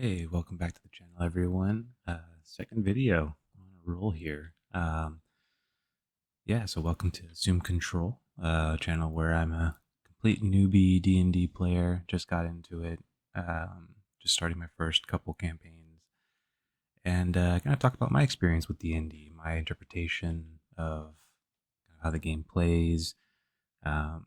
Hey, welcome back to the channel, everyone. Second video on a roll here. Yeah, so welcome to Assume Control, channel where I'm a complete newbie D&D player. Just got into it, just starting my first couple campaigns, and kind of talk about my experience with D&D, my interpretation of how the game plays, um,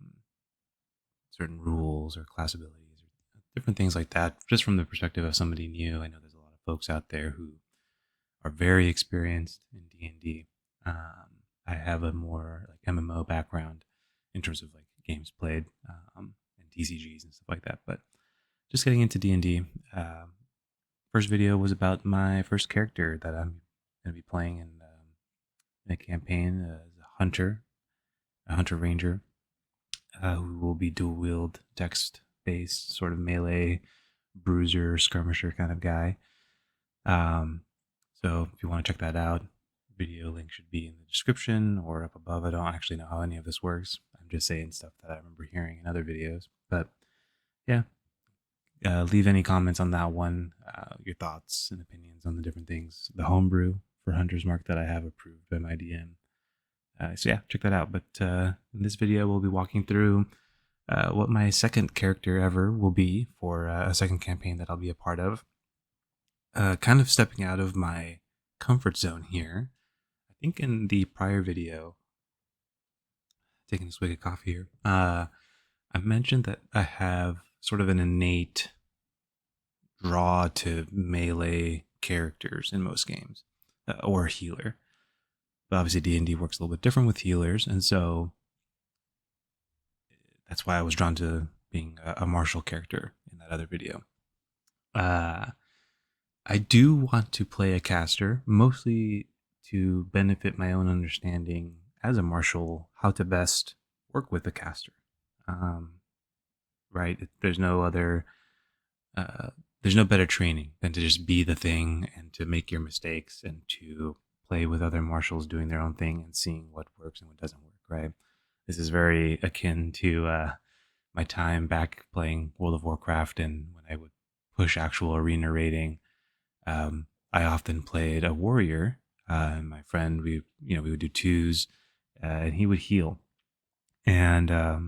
certain rules or class abilities, or different things like that, just from the perspective of somebody new. I know there's a lot of folks out there who are very experienced in D&D. I have a more like MMO background in terms of like games played and TCGs and stuff like that. But just getting into D&D. First video was about my first character that I'm going to be playing in a campaign as a hunter ranger, who will be dual wield, text based, sort of melee bruiser skirmisher kind of guy. So if you want to check that out, video link should be in the description or up above. I don't actually know how any of this works. I'm just saying stuff that I remember hearing in other videos. But yeah, leave any comments on that one, your thoughts and opinions on the different things. The homebrew for Hunter's Mark that I have approved by my DM. So yeah, check that out. But in this video, we'll be walking through what my second character ever will be for a second campaign that I'll be a part of. Kind of stepping out of my comfort zone here. I think in the prior video, taking a swig of coffee here, I mentioned that I have sort of an innate draw to melee characters in most games, or a healer. But obviously D&D works a little bit different with healers, and so that's why I was drawn to being a martial character in that other video. I do want to play a caster, mostly to benefit my own understanding as a martial, how to best work with a caster. Right? There's no other, there's no better training than to just be the thing and to make your mistakes and to play with other martials doing their own thing and seeing what works and what doesn't work. Right? This is very akin to my time back playing World of Warcraft, and when I would push actual arena rating. I often played a warrior, and my friend, we would do twos, and he would heal. And I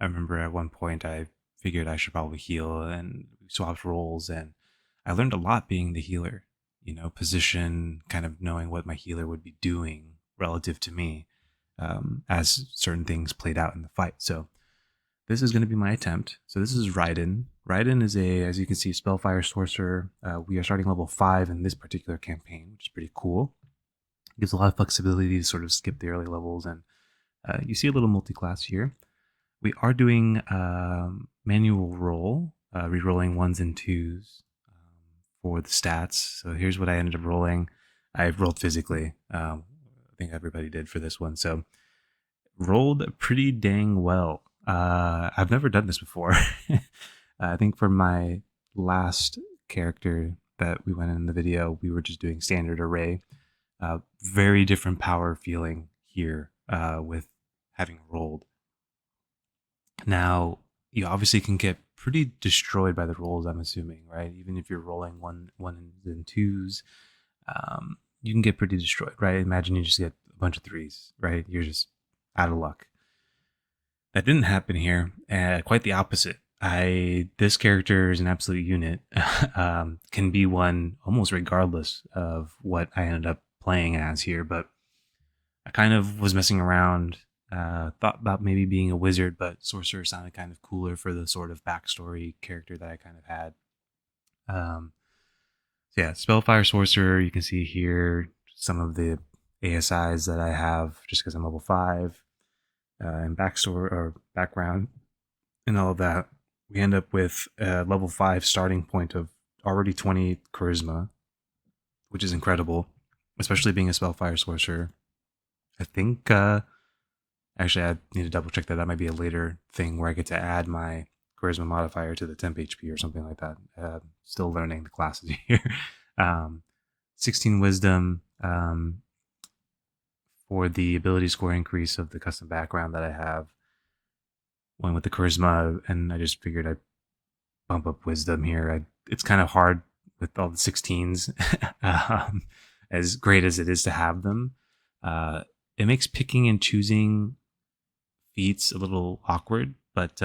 remember at one point I figured I should probably heal, and we swapped roles, and I learned a lot being the healer. Position, kind of knowing what my healer would be doing relative to me, as certain things played out in the fight. So this is going to be my attempt. So this is Raiden. Raiden is as you can see, Spellfire Sorcerer. We are starting level 5 in this particular campaign, which is pretty cool. It gives a lot of flexibility to sort of skip the early levels, and you see a little multi-class here. We are doing manual roll, re-rolling 1s and 2s for the stats. So here's what I ended up rolling. I rolled physically. I think everybody did for this one. So rolled pretty dang well. I've never done this before. I think for my last character that we went in the video, we were just doing standard array. Very different power feeling here with having rolled. Now, you obviously can get pretty destroyed by the rolls, I'm assuming, right? Even if you're rolling one and twos, you can get pretty destroyed, right? Imagine you just get a bunch of threes, right? You're just out of luck. That didn't happen here. Quite the opposite. This character is an absolute unit. Can be one almost regardless of what I ended up playing as here. But I kind of was messing around. Thought about maybe being a wizard, but sorcerer sounded kind of cooler for the sort of backstory character that I kind of had. So yeah, Spellfire Sorcerer. You can see here some of the ASIs that I have just because I'm level 5. And backstory or background and all of that, we end up with a level 5 starting point of already 20 charisma, which is incredible, especially being a Spellfire Sorcerer. I think, actually, I need to double check that. That might be a later thing where I get to add my charisma modifier to the temp HP or something like that. Still learning the classes here. 16 wisdom, for the ability score increase of the custom background that I have. Went with the charisma, and I just figured I'd bump up wisdom here. It's kind of hard with all the 16s, as great as it is to have them, uh, it makes picking and choosing feats a little awkward. But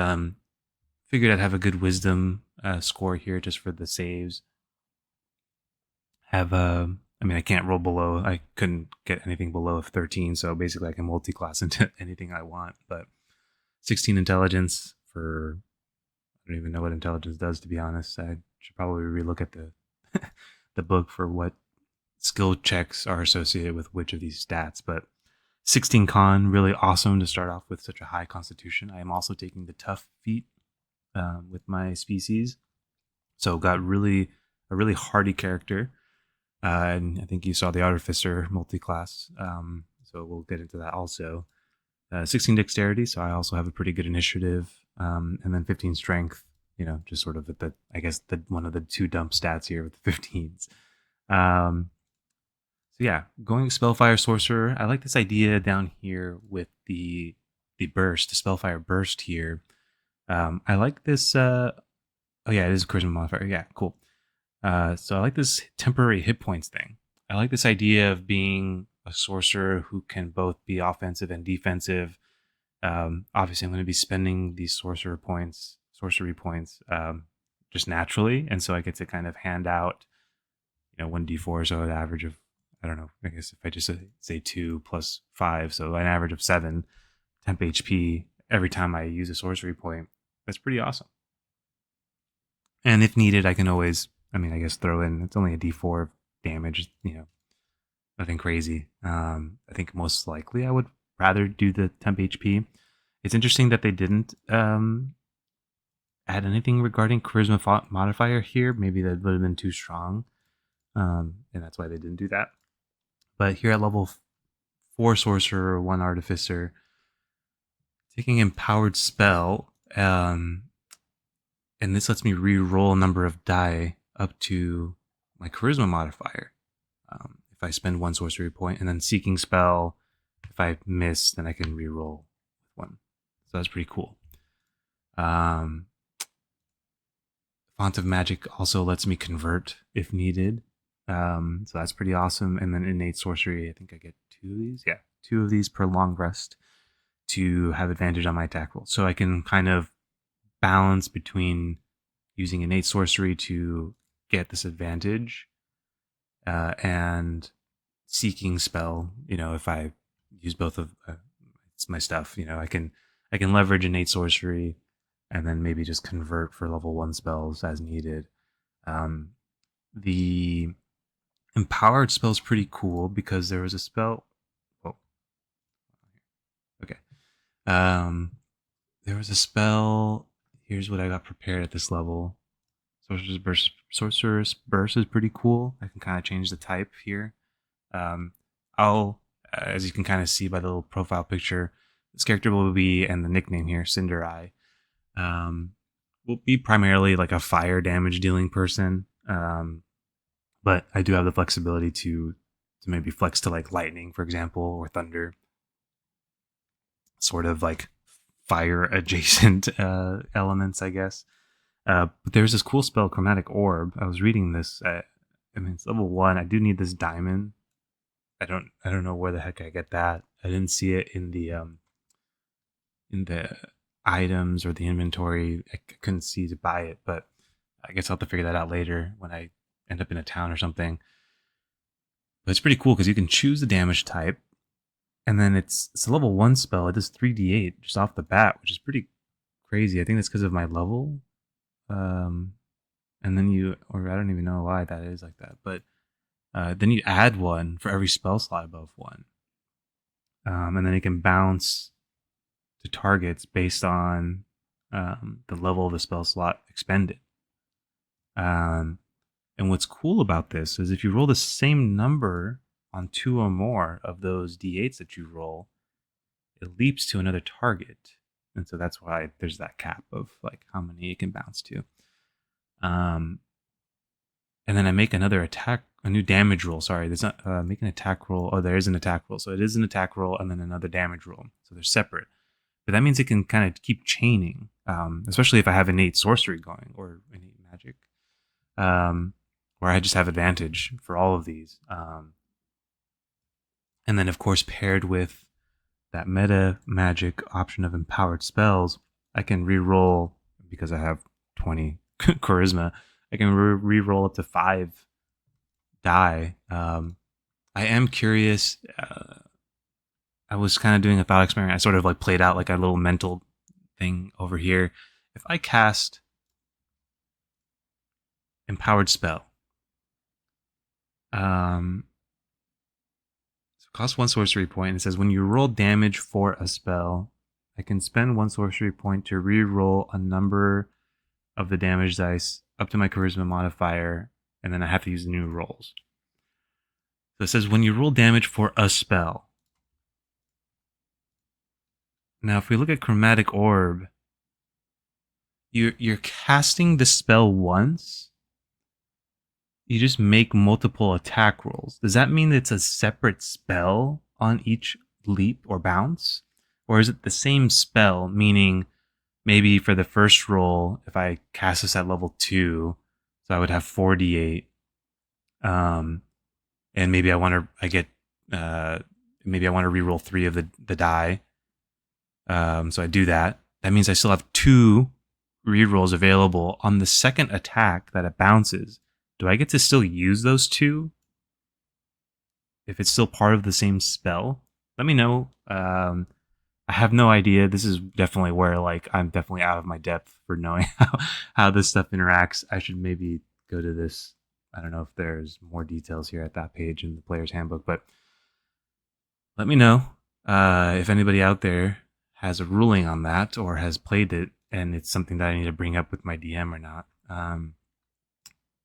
figured I'd have a good wisdom score here just for the saves. Have I mean, I can't roll below. I couldn't get anything below 13, so basically I can multi-class into anything I want. But 16 intelligence for, I don't even know what intelligence does, to be honest. I should probably relook at the the book for what skill checks are associated with which of these stats. But 16 con, really awesome to start off with such a high constitution. I am also taking the tough feat with my species, so got a really hardy character. And I think you saw the Artificer multi-class, so we'll get into that also. 16 dexterity, so I also have a pretty good initiative, and then 15 strength. You know, just sort of at the, I guess, the one of the two dump stats here with the 15s. So yeah, going Spellfire Sorcerer. I like this idea down here with the burst, the Spellfire burst here. I like this. Oh yeah, it is a charisma modifier. Yeah, cool. So I like this temporary hit points thing. I like this idea of being a sorcerer who can both be offensive and defensive. Obviously, I'm going to be spending these sorcery points, just naturally, and so I get to kind of hand out, 1d4, so an average of, I don't know, I guess if I just say 2 plus 5, so an average of 7 temp HP every time I use a sorcery point. That's pretty awesome. And if needed, I can always, I mean, I guess throw in, it's only a d4 of damage, nothing crazy. I think most likely I would rather do the temp HP. It's interesting that they didn't add anything regarding charisma modifier here. Maybe that would have been too strong, and that's why they didn't do that. But here at level 4 sorcerer, 1 artificer, taking empowered spell, and this lets me re-roll a number of die up to my charisma modifier. If I spend 1 sorcery point, and then seeking spell, if I miss, then I can re-roll 1. So that's pretty cool. Font of Magic also lets me convert if needed. So that's pretty awesome. And then innate sorcery, I think I get 2 of these. Yeah, 2 of these per long rest to have advantage on my attack roll. So I can kind of balance between using innate sorcery to get this advantage and seeking spell. If I use both of my stuff, I can leverage innate sorcery and then maybe just convert for level 1 spells as needed. The empowered spell is pretty cool because there was a spell. Oh, okay. There was a spell. Here's what I got prepared at this level. Sorcerer's Burst is pretty cool. I can kind of change the type here. I'll, as you can kind of see by the little profile picture, this character will be, and the nickname here, Cinder Eye, will be primarily like a fire damage dealing person. But I do have the flexibility to maybe flex to like lightning, for example, or thunder. Sort of like fire adjacent elements, I guess. But there's this cool spell, Chromatic Orb. I was reading this. I mean, it's level 1. I do need this diamond. I don't know where the heck I get that. I didn't see it in the items or the inventory. I couldn't see to buy it, but I guess I'll have to figure that out later when I end up in a town or something. But it's pretty cool because you can choose the damage type, and then it's a level 1 spell. It does 3d8 just off the bat, which is pretty crazy. I think that's because of my level. And then or I don't even know why that is like that, but then you add 1 for every spell slot above 1. And then it can bounce to targets based on the level of the spell slot expended. And what's cool about this is if you roll the same number on 2 or more of those d8s that you roll, it leaps to another target. And so that's why there's that cap of like how many it can bounce to. And then I make a new damage roll. Sorry, there's not make an attack roll. Oh, there is an attack roll. So it is an attack roll and then another damage roll. So they're separate. But that means it can kind of keep chaining, especially if I have innate sorcery going or innate magic, or where I just have advantage for all of these. And then, of course, paired with that meta magic option of empowered spells, I can reroll, because I have 20 charisma, I can reroll up to 5 die. I am curious. I was kind of doing a thought experiment. I sort of like played out like a little mental thing over here. If I cast empowered spell, so it costs 1 sorcery point, and it says when you roll damage for a spell, I can spend 1 sorcery point to re-roll a number of the damage dice up to my charisma modifier, and then I have to use the new rolls. So it says when you roll damage for a spell. Now, if we look at Chromatic Orb, you're casting the spell once. You just make multiple attack rolls. Does that mean it's a separate spell on each leap or bounce? Or is it the same spell, meaning maybe for the first roll, if I cast this at level 2, so I would have 4d8, and maybe I want to reroll 3 of the die. So I do that. That means I still have 2 rerolls available on the second attack that it bounces. Do I get to still use those 2 if it's still part of the same spell? Let me know. I have no idea. This is definitely where like I'm definitely out of my depth for knowing how this stuff interacts. I should maybe go to this. I don't know if there's more details here at that page in the player's handbook, but let me know if anybody out there has a ruling on that or has played it and it's something that I need to bring up with my DM or not.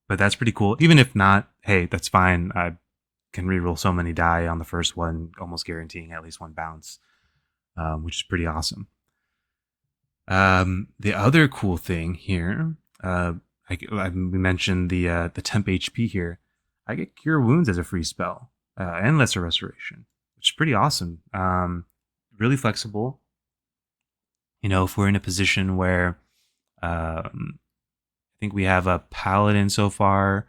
But that's pretty cool. Even if not, hey, that's fine. I can reroll so many die on the first one, almost guaranteeing at least 1 bounce, which is pretty awesome. The other cool thing here, we mentioned the temp HP here. I get Cure Wounds as a free spell and Lesser Restoration, which is pretty awesome. Really flexible. You know, if we're in a position where I think we have a paladin so far,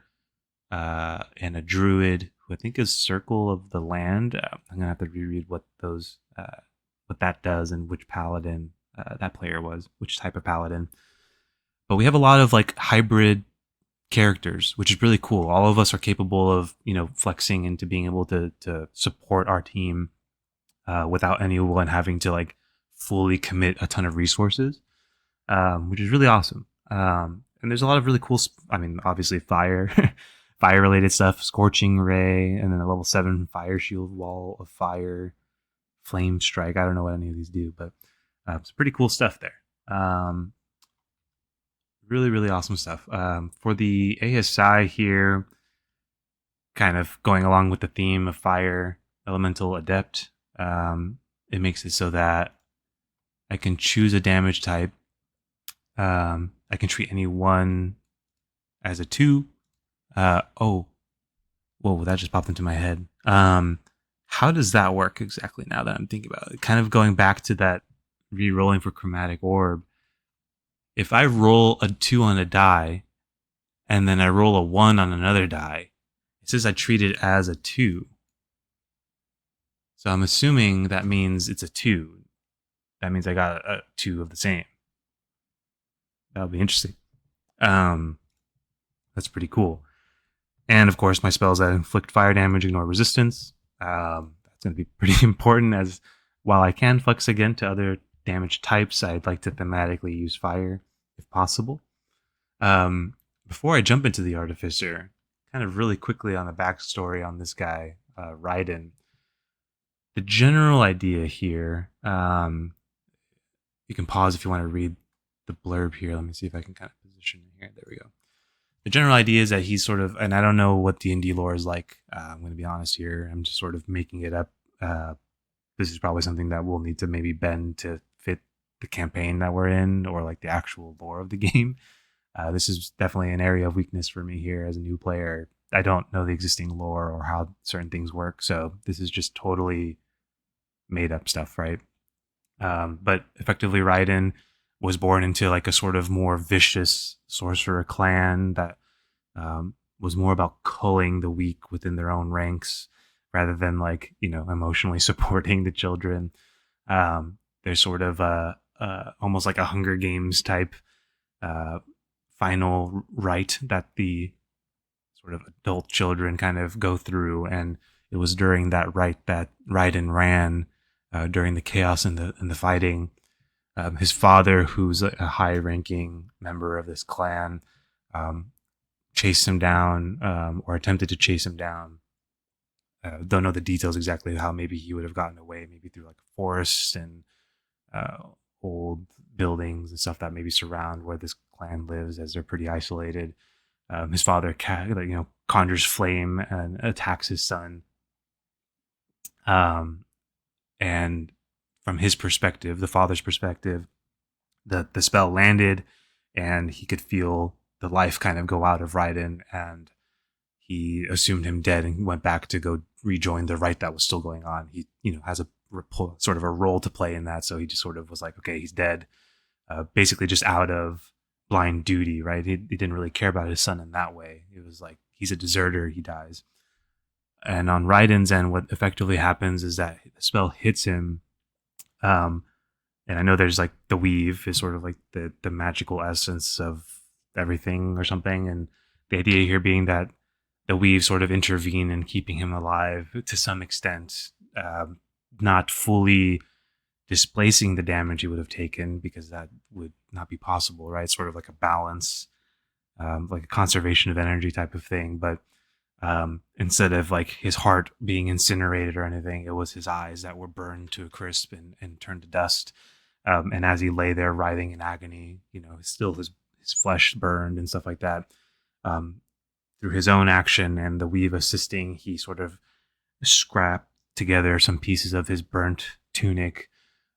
and a druid who I think is Circle of the Land. I'm gonna have to reread what that does and which paladin that player was, which type of paladin. But we have a lot of like hybrid characters, which is really cool. All of us are capable of, you know, flexing into being able to support our team without anyone having to like fully commit a ton of resources, which is really awesome. And there's a lot of really cool, obviously fire related stuff, Scorching Ray, and then a level 7 Fire Shield, Wall of Fire, Flame Strike. I don't know what any of these do, but it's pretty cool stuff there. Really, really awesome stuff. For the ASI here, kind of going along with the theme of Fire Elemental Adept, it makes it so that I can choose a damage type. I can treat any one as a 2. Whoa, that just popped into my head. How does that work exactly now that I'm thinking about it? Kind of going back to that re-rolling for Chromatic Orb. If I roll a 2 on a die, and then I roll a 1 on another die, it says I treat it as a 2. So I'm assuming that means it's a 2. That means I got a 2 of the same. That would be interesting. That's pretty cool. And of course, my spells that inflict fire damage ignore resistance. That's going to be pretty important, as while I can flex again to other damage types, I'd like to thematically use fire if possible. Before I jump into the Artificer, kind of really quickly on the backstory on this guy, Raiden. The general idea here, you can pause if you want to read the blurb here. Let me see if I can kind of position it here. There we go. The general idea is that he's sort of, and I don't know what D&D lore is like. I'm going to be honest here. I'm just sort of making it up. This is probably something that we'll need to maybe bend to fit the campaign that we're in, or like the actual lore of the game. This is definitely an area of weakness for me here as a new player. I don't know the existing lore or how certain things work, so this is just totally made up stuff, right? But effectively, Raiden was born into like a sort of more vicious sorcerer clan that was more about culling the weak within their own ranks rather than like, emotionally supporting the children. There's sort of almost like a Hunger Games type uh, final rite that the sort of adult children kind of go through, and it was during that rite that Raiden ran during the chaos and the fighting. His father, who's a high-ranking member of this clan, um, chased him down, or attempted to chase him down. Don't know the details exactly how maybe he would have gotten away, maybe through like forests and uh, old buildings and stuff that maybe surround where this clan lives, as they're pretty isolated. His father, conjures flame and attacks his son. Um, and from his perspective, the father's perspective, the spell landed, and he could feel the life kind of go out of Raiden, and he assumed him dead and went back to go rejoin the rite that was still going on. He, has a sort of a role to play in that, so he just sort of was like, okay, he's dead, basically just out of blind duty, right? He didn't really care about his son in that way. It was like he's a deserter, he dies. And on Raiden's end, what effectively happens is that the spell hits him. And I know there's like the weave is sort of like the magical essence of everything or something. And the idea here being that the weave sort of intervene in keeping him alive to some extent, not fully displacing the damage he would have taken, because that would not be possible, right? Sort of like a balance, like a conservation of energy type of thing. But instead of like his heart being incinerated or anything, it was his eyes that were burned to a crisp and turned to dust. And as he lay there writhing in agony, still his flesh burned and stuff like that. Through his own action and the weave assisting, he sort of scrapped together some pieces of his burnt tunic,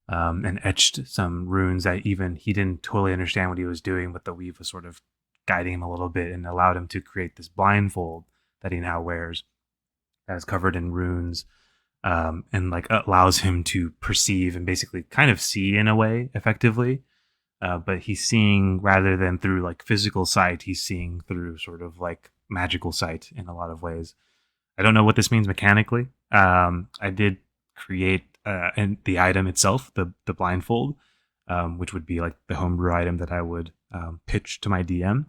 and etched some runes that even he didn't totally understand what he was doing, but the weave was sort of guiding him a little bit and allowed him to create this blindfold that he now wears that is covered in runes, and like allows him to perceive and basically kind of see in a way effectively. But he's seeing rather than through like physical sight, he's seeing through sort of like magical sight in a lot of ways. I don't know what this means mechanically. I did create and the item itself, the blindfold, which would be like the homebrew item that I would pitch to my DM.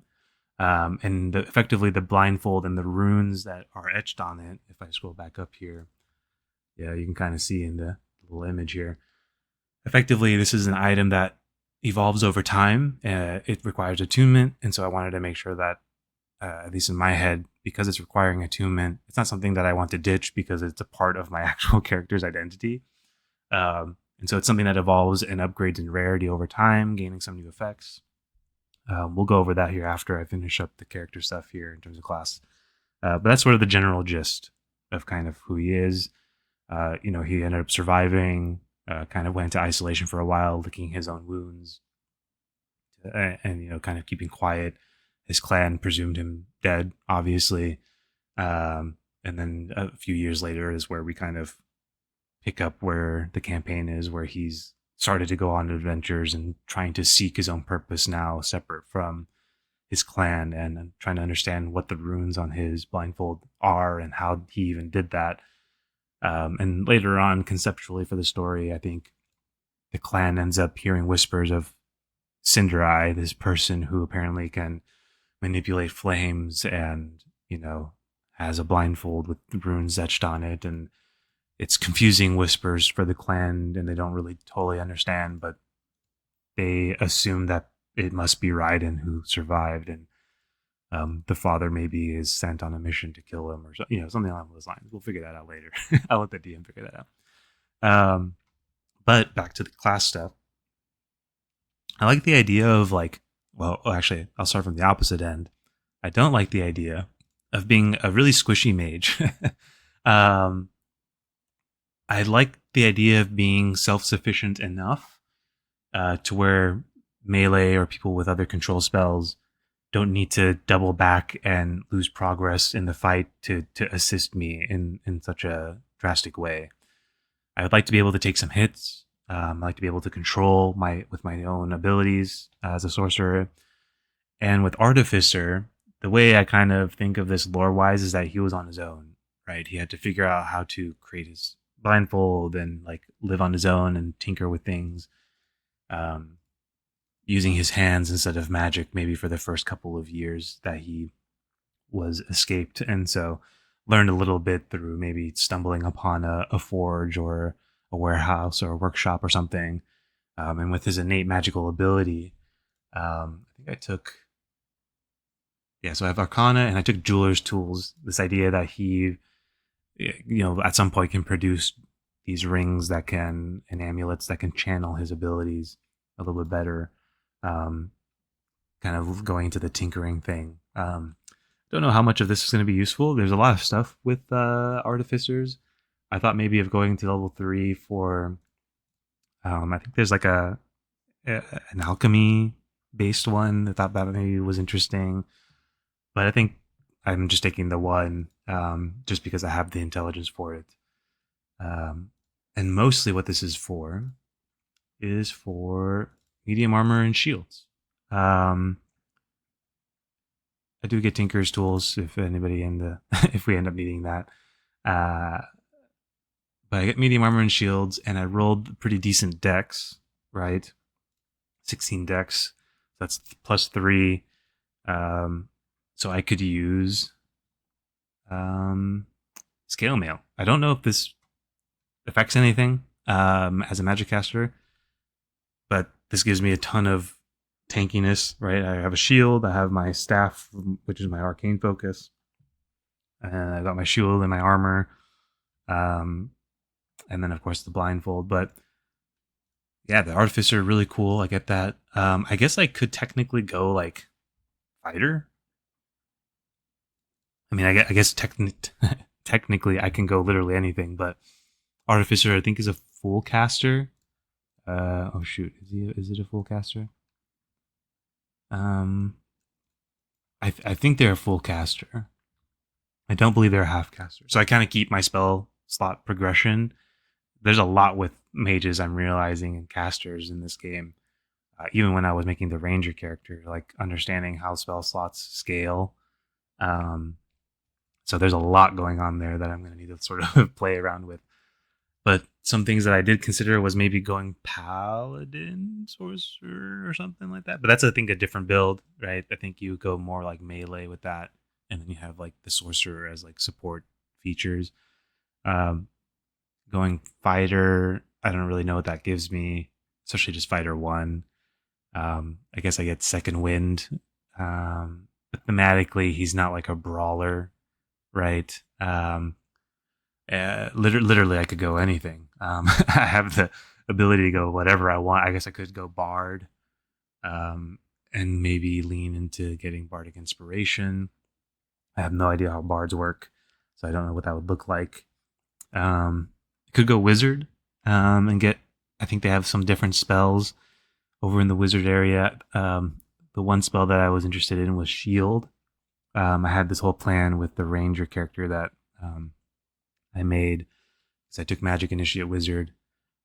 And effectively the blindfold and the runes that are etched on it, if I scroll back up here, yeah, you can kind of see in the little image here. Effectively, this is an item that evolves over time. It requires attunement, and so I wanted to make sure that, at least in my head, because it's requiring attunement, it's not something that I want to ditch because it's a part of my actual character's identity. And so it's something that evolves and upgrades in rarity over time, gaining some new effects. We'll go over that here after I finish up the character stuff here in terms of class. But that's sort of the general gist of kind of who he is. He ended up surviving, kind of went into isolation for a while, licking his own wounds, and kind of keeping quiet. His clan presumed him dead, obviously. And then a few years later is where we kind of pick up where the campaign is, where he's started to go on adventures and trying to seek his own purpose now, separate from his clan, and trying to understand what the runes on his blindfold are and how he even did that. And later on, conceptually for the story, I think the clan ends up hearing whispers of Cinderai, this person who apparently can manipulate flames and, has a blindfold with runes etched on it. And it's confusing whispers for the clan, and they don't really totally understand, but they assume that it must be Raiden who survived, and the father maybe is sent on a mission to kill him, or something along those lines. We'll figure that out later. I'll let the DM figure that out. But back to the class stuff. I like the idea of actually, I'll start from the opposite end. I don't like the idea of being a really squishy mage. I like the idea of being self-sufficient enough to where melee or people with other control spells don't need to double back and lose progress in the fight to assist me in such a drastic way. I would like to be able to take some hits. I like to be able to control with my own abilities as a sorcerer. And with Artificer, the way I kind of think of this lore wise is that he was on his own, right? He had to figure out how to create his blindfold and like live on his own and tinker with things, um, using his hands instead of magic, maybe for the first couple of years that he was escaped. And so learned a little bit through maybe stumbling upon a forge or a warehouse or a workshop or something. And with his innate magical ability, I think I took, yeah, so I have Arcana and I took Jeweler's Tools. This idea that he, at some point can produce these rings that can, and amulets that can channel his abilities a little bit better. Um, Kind of going to the tinkering thing. Don't know how much of this is going to be useful. There's a lot of stuff with artificers. I thought maybe of going to level 3 for. I think there's like an alchemy based one. I thought that maybe was interesting, but I think I'm just taking the one just because I have the intelligence for it. And mostly what this is for medium armor and shields. I do get Tinker's tools if anybody if we end up needing that. But I get medium armor and shields, and I rolled pretty decent dex, right? 16 dex. That's plus 3. So I could use scale mail. I don't know if this affects anything as a magic caster, but this gives me a ton of tankiness, right? I have a shield, I have my staff, which is my arcane focus, and I got my shield and my armor, and then of course the blindfold. But yeah, the artificer really cool. I get that. I guess I could technically go like fighter. I mean, I guess technically I can go literally anything, but artificer I think is a full caster. Oh shoot, is it a full caster? I think they're a full caster. I don't believe they're a half caster. So I kind of keep my spell slot progression. There's a lot with mages I'm realizing and casters in this game. Even when I was making the ranger character, like understanding how spell slots scale. So there's a lot going on there that I'm going to need to sort of play around with. But some things that I did consider was maybe going paladin sorcerer or something like that. But that's, I think, a different build, right? I think you go more like melee with that, and then you have like the sorcerer as like support features. Going fighter, I don't really know what that gives me, especially just fighter 1. I guess I get second wind. But thematically, he's not like a brawler, right? Literally, I could go anything. I have the ability to go whatever I want. I guess I could go bard, and maybe lean into getting bardic inspiration. I have no idea how bards work, so I don't know what that would look like. Could go wizard, and get. I think they have some different spells over in the wizard area. The one spell that I was interested in was shield. I had this whole plan with the ranger character that I made, because I took Magic Initiate Wizard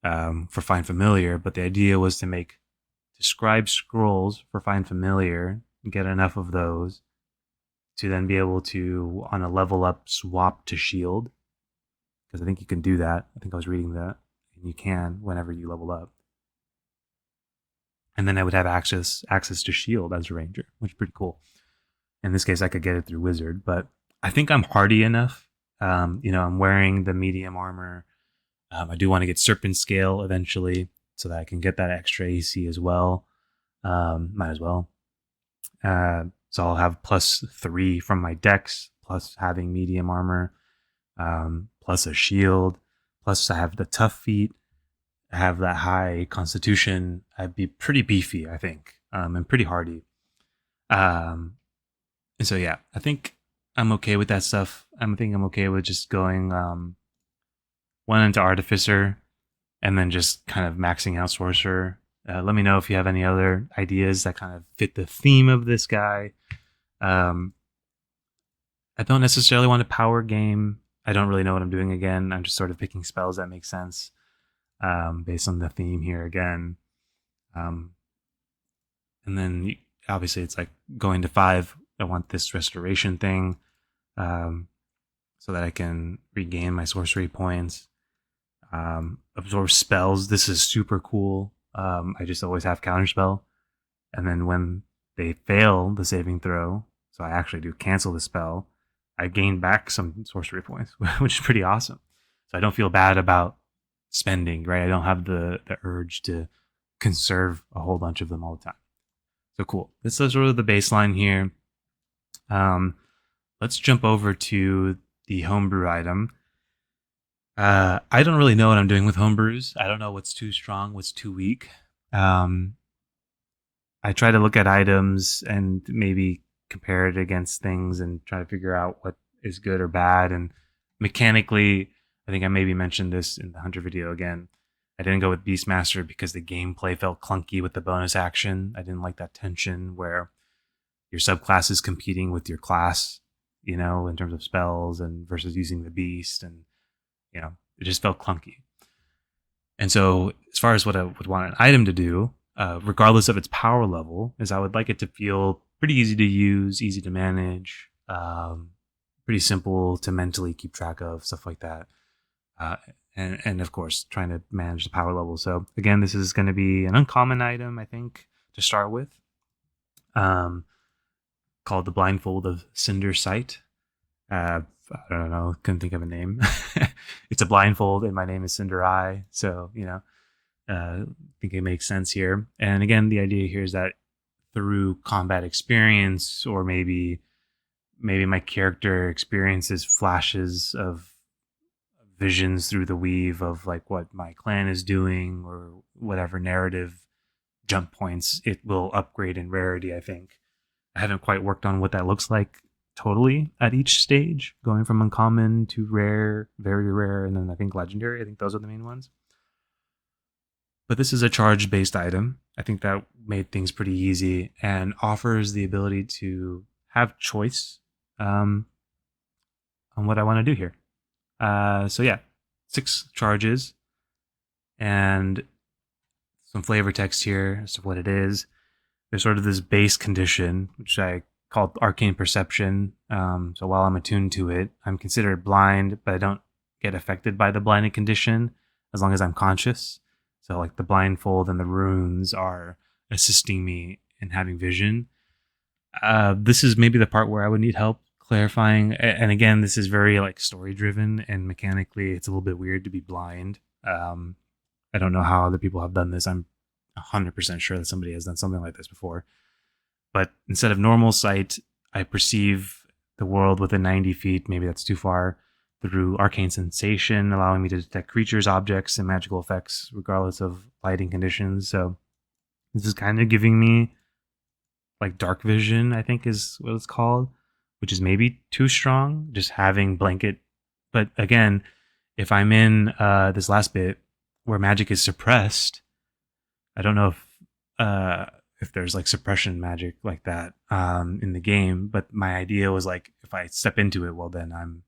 for Find Familiar, but the idea was to scribe scrolls for Find Familiar, get enough of those to then be able to, on a level up, swap to Shield, because I think you can do that. I think I was reading that, and you can whenever you level up. And then I would have access to Shield as a Ranger, which is pretty cool. In this case, I could get it through Wizard, but I think I'm hardy enough. I'm wearing the medium armor. I do want to get Serpent Scale eventually, so that I can get that extra AC as well. Might as well. So I'll have plus 3 from my dex, plus having medium armor, plus a shield, plus I have the tough feet. I have that high constitution. I'd be pretty beefy, I think, and pretty hardy. And so yeah, I think I'm okay with that stuff. I think I'm okay with just going one into Artificer, and then just kind of maxing out Sorcerer. Let me know if you have any other ideas that kind of fit the theme of this guy. I don't necessarily want a power game. I don't really know what I'm doing again. I'm just sort of picking spells that make sense based on the theme here again. And then obviously it's like going to 5 I want this restoration thing, so that I can regain my sorcery points. Absorb spells. This is super cool. I just always have counterspell, and then when they fail the saving throw, so I actually do cancel the spell, I gain back some sorcery points, which is pretty awesome. So I don't feel bad about spending, right? I don't have the urge to conserve a whole bunch of them all the time. So cool. This is sort of the baseline here. Let's jump over to the homebrew item. I don't really know what I'm doing with homebrews. I don't know what's too strong, what's too weak. I try to look at items and maybe compare it against things and try to figure out what is good or bad. And mechanically, I think I maybe mentioned this in the Hunter video again. I didn't go with Beastmaster because the gameplay felt clunky with the bonus action. I didn't like that tension where your subclass is competing with your class, you know, in terms of spells and versus using the beast, and you know, it just felt clunky. And so, as far as what I would want an item to do, regardless of its power level, is I would like it to feel pretty easy to use, easy to manage, pretty simple to mentally keep track of, stuff like that. And of course, trying to manage the power level. So again, this is going to be an uncommon item, I think, to start with, called the Blindfold of Cinder Sight. I don't know, couldn't think of a name. It's a blindfold, and my name is Cinder Eye, so you know, I think it makes sense here. And again, the idea here is that through combat experience, or maybe my character experiences flashes of visions through the weave of like what my clan is doing, or whatever narrative jump points, it will upgrade in rarity, I think. I haven't quite worked on what that looks like totally at each stage, going from uncommon to rare, very rare, and then I think legendary. I think those are the main ones. But this is a charge-based item. I think that made things pretty easy and offers the ability to have choice on what I want to do here. So yeah, 6 charges and some flavor text here as to what it is. There's sort of this base condition, which I called Arcane Perception. So while I'm attuned to it, I'm considered blind, but I don't get affected by the blinded condition as long as I'm conscious. So like the blindfold and the runes are assisting me in having vision. This is maybe the part where I would need help clarifying. And again, this is very like story driven, and mechanically it's a little bit weird to be blind. I don't know how other people have done this. I'm 100% sure that somebody has done something like this before. But instead of normal sight, I perceive the world within 90 feet, maybe that's too far, through arcane sensation, allowing me to detect creatures, objects, and magical effects, regardless of lighting conditions. So this is kind of giving me like dark vision, I think is what it's called, which is maybe too strong, just having blanket. But again, if I'm in this last bit where magic is suppressed, I don't know if there's like suppression magic like that in the game, but my idea was like, if I step into it, well, then I'm,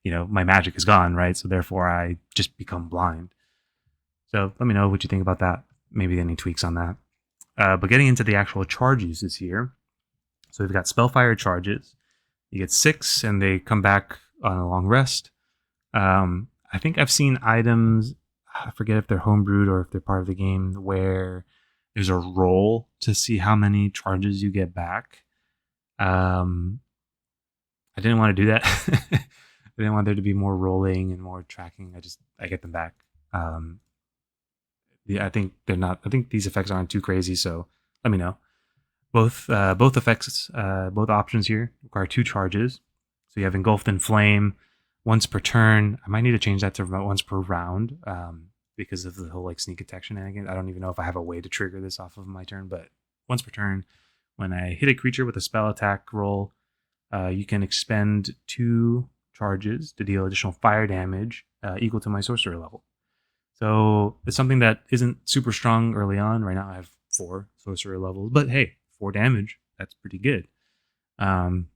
you know, my magic is gone, right? So therefore I just become blind. So let me know what you think about that. Maybe any tweaks on that. But getting into the actual charge uses here. So we've got Spellfire charges. You get 6 and they come back on a long rest. I think I've seen items, I forget if they're homebrewed or if they're part of the game, where there's a roll to see how many charges you get back. I didn't want to do that. I didn't want there to be more rolling and more tracking. I get them back. Yeah, I think they're not. I think these effects aren't too crazy. So let me know. Both effects, both options here require 2 charges. So you have Engulfed in Flame once per turn. I might need to change that to once per round because of the whole like sneak attack shenanigans. I don't even know if I have a way to trigger this off of my turn, but once per turn, when I hit a creature with a spell attack roll, you can expend 2 charges to deal additional fire damage equal to my sorcerer level. So it's something that isn't super strong early on. Right now I have 4 sorcerer levels, but hey, 4 damage, that's pretty good. And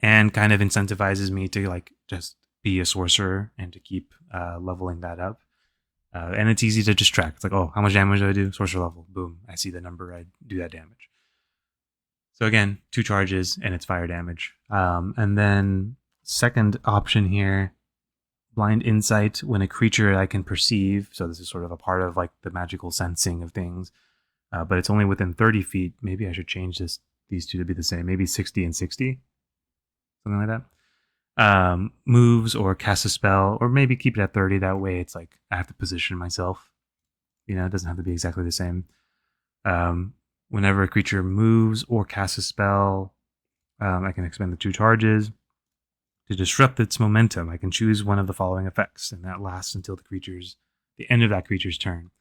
kind of incentivizes me to like just be a sorcerer and to keep leveling that up. And it's easy to just track. It's like, oh, how much damage do I do? Sorcerer level, boom, I see the number, I do that damage. So again, 2 charges and it's fire damage. And then second option here, blind insight. When a creature I can perceive, so this is sort of a part of like the magical sensing of things, but it's only within 30 feet. Maybe I should change these two to be the same. Maybe 60 and 60, something like that. Moves or cast a spell, or maybe keep it at 30. That way it's like I have to position myself. You know, it doesn't have to be exactly the same. Whenever a creature moves or casts a spell, I can expend the 2 charges. To disrupt its momentum, I can choose one of the following effects, and that lasts until the end of that creature's turn.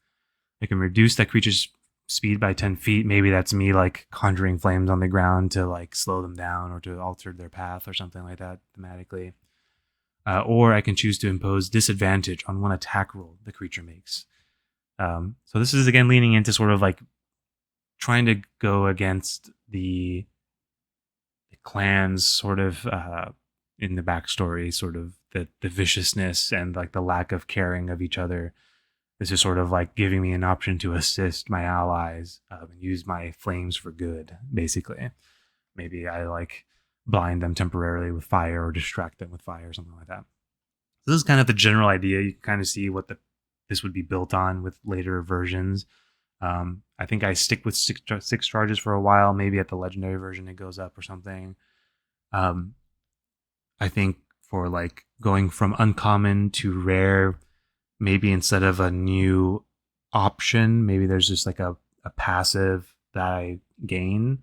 I can reduce that creature's speed by 10 feet. Maybe that's me like conjuring flames on the ground to like slow them down or to alter their path or something like that thematically. Or I can choose to impose disadvantage on one attack roll the creature makes. So this is again leaning into sort of like trying to go against the clan's sort of in the backstory, sort of the viciousness and like the lack of caring of each other. This is sort of like giving me an option to assist my allies and use my flames for good, basically. Maybe I like blind them temporarily with fire or distract them with fire or something like that. So this is kind of the general idea. You can kind of see what this would be built on with later versions. I think I stick with six charges for a while. Maybe at the legendary version it goes up or something. I think for like going from uncommon to rare, maybe instead of a new option, maybe there's just like a passive that I gain.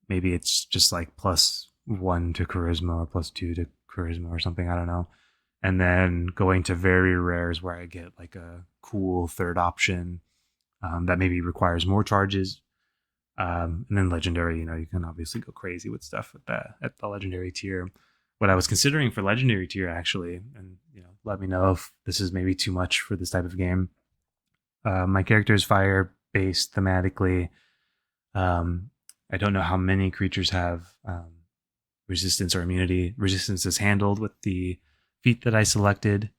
Maybe it's just like +1 to charisma or +2 to charisma or something. I don't know. And then going to very rares where I get like a cool third option that maybe requires more charges. And then legendary, you can obviously go crazy with stuff at the legendary tier. What I was considering for legendary tier actually, and let me know if this is maybe too much for this type of game. My character is fire based thematically. I don't know how many creatures have resistance or immunity. Resistance is handled with the feat that I selected,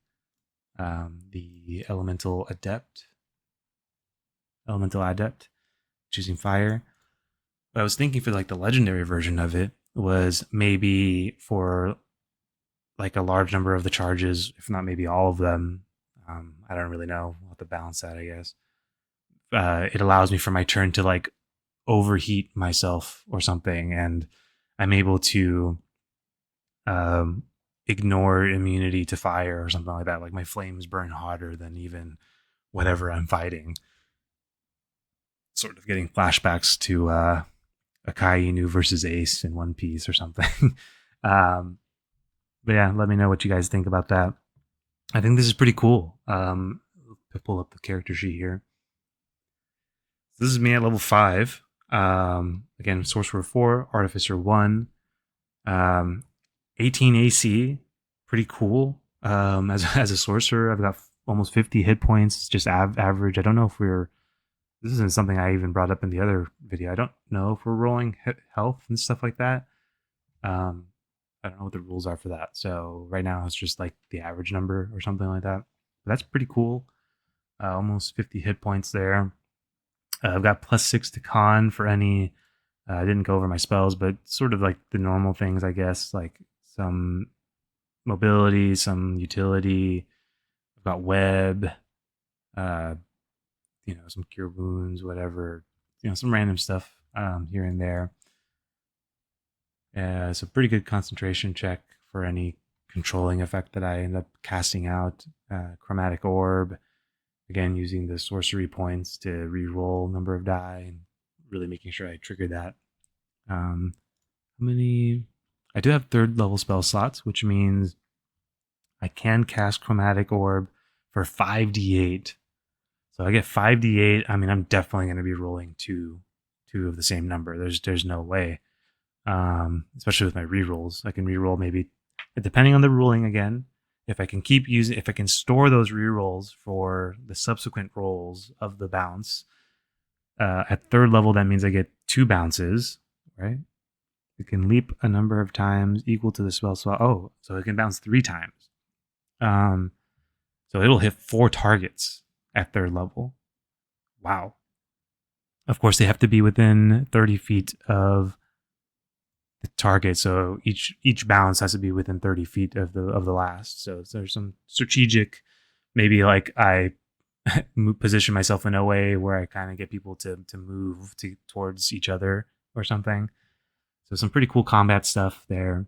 the elemental adept, choosing fire. What I was thinking for like the legendary version of it was maybe for like a large number of the charges, if not maybe all of them. I don't really know. We'll have to balance that, I guess. It allows me for my turn to like overheat myself or something, and I'm able to ignore immunity to fire or something like that. Like my flames burn hotter than even whatever I'm fighting. Sort of getting flashbacks to Akai Inu versus Ace in One Piece or something. But yeah, let me know what you guys think about that. I think this is pretty cool. Pull up the character sheet here. This is me at level 5. Again, Sorcerer 4, Artificer 1, 18 AC, pretty cool. As a Sorcerer, I've got almost 50 hit points, just average. I don't know if this isn't something I even brought up in the other video. I don't know if we're rolling health and stuff like that. I don't know what the rules are for that. So right now it's just like the average number or something like that. But that's pretty cool. Almost 50 hit points there. I've got +6 to con for any. I didn't go over my spells, but sort of like the normal things, I guess, like some mobility, some utility. I've got web, some cure wounds, whatever, some random stuff here and there. It's a pretty good concentration check for any controlling effect that I end up casting out. Chromatic orb, again using the sorcery points to re-roll number of die and really making sure I trigger that. How many? I do have 3rd level spell slots, which means I can cast chromatic orb for 5d8. So I get 5d8. I mean, I'm definitely going to be rolling two of the same number. There's no way. Especially with my rerolls, I can reroll maybe, depending on the ruling again. If I can store those rerolls for the subsequent rolls of the bounce. At 3rd level, that means I get 2 bounces, right? It can leap a number of times equal to the spell slot. Oh, so it can bounce 3 times. So it'll hit 4 targets at 3rd level. Wow. Of course, they have to be within 30 feet of the target. So each bounce has to be within 30 feet of the last. So there's some strategic, maybe like I position myself in a way where I kind of get people to move towards each other or something. So some pretty cool combat stuff there.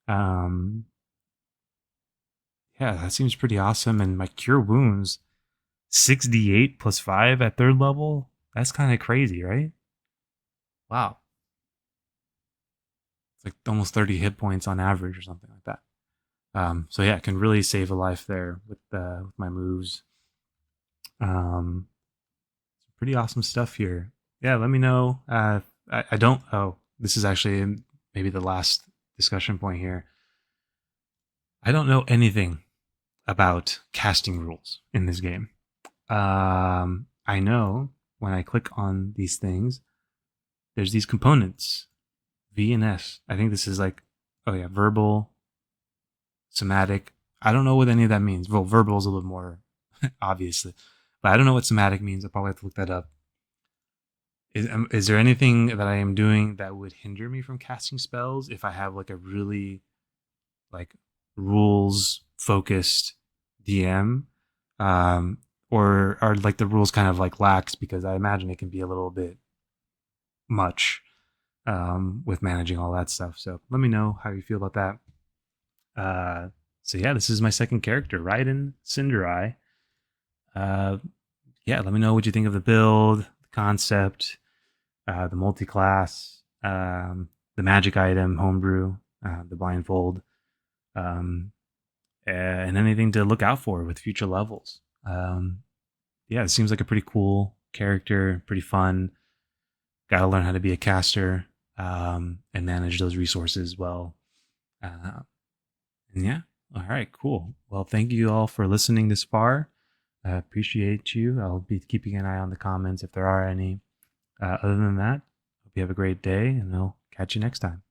Um, yeah, that seems pretty awesome. And my cure wounds 6d8 plus 5 at third level. That's kind of crazy, right? Wow. It's like almost 30 hit points on average or something like that. So yeah, it can really save a life there with my moves. Um, Pretty awesome stuff here. Yeah, let me know. I don't. Oh, this is actually maybe the last discussion point here. I don't know anything about casting rules in this game. I know when I click on these things, there's these components, V and S. I think this is like, oh yeah, verbal, somatic. I don't know what any of that means. Well, verbal is a little more obviously, but I don't know what somatic means. I'll probably have to look that up. Is there anything that I am doing that would hinder me from casting spells if I have like a really like rules focused DM, um, or are like the rules kind of like lax because I imagine it can be a little bit much with managing all that stuff. So let me know how you feel about that. So yeah, this is my second character, Raiden Cinderai. Uh, yeah, let me know what you think of the build, the concept, the multi-class, the magic item, homebrew, the blindfold, um, and anything to look out for with future levels. Yeah, it seems like a pretty cool character, pretty fun. Got to learn how to be a caster and manage those resources well. And yeah, all right, cool. Well, thank you all for listening this far. I appreciate you. I'll be keeping an eye on the comments if there are any. Other than that, hope you have a great day, and I'll catch you next time.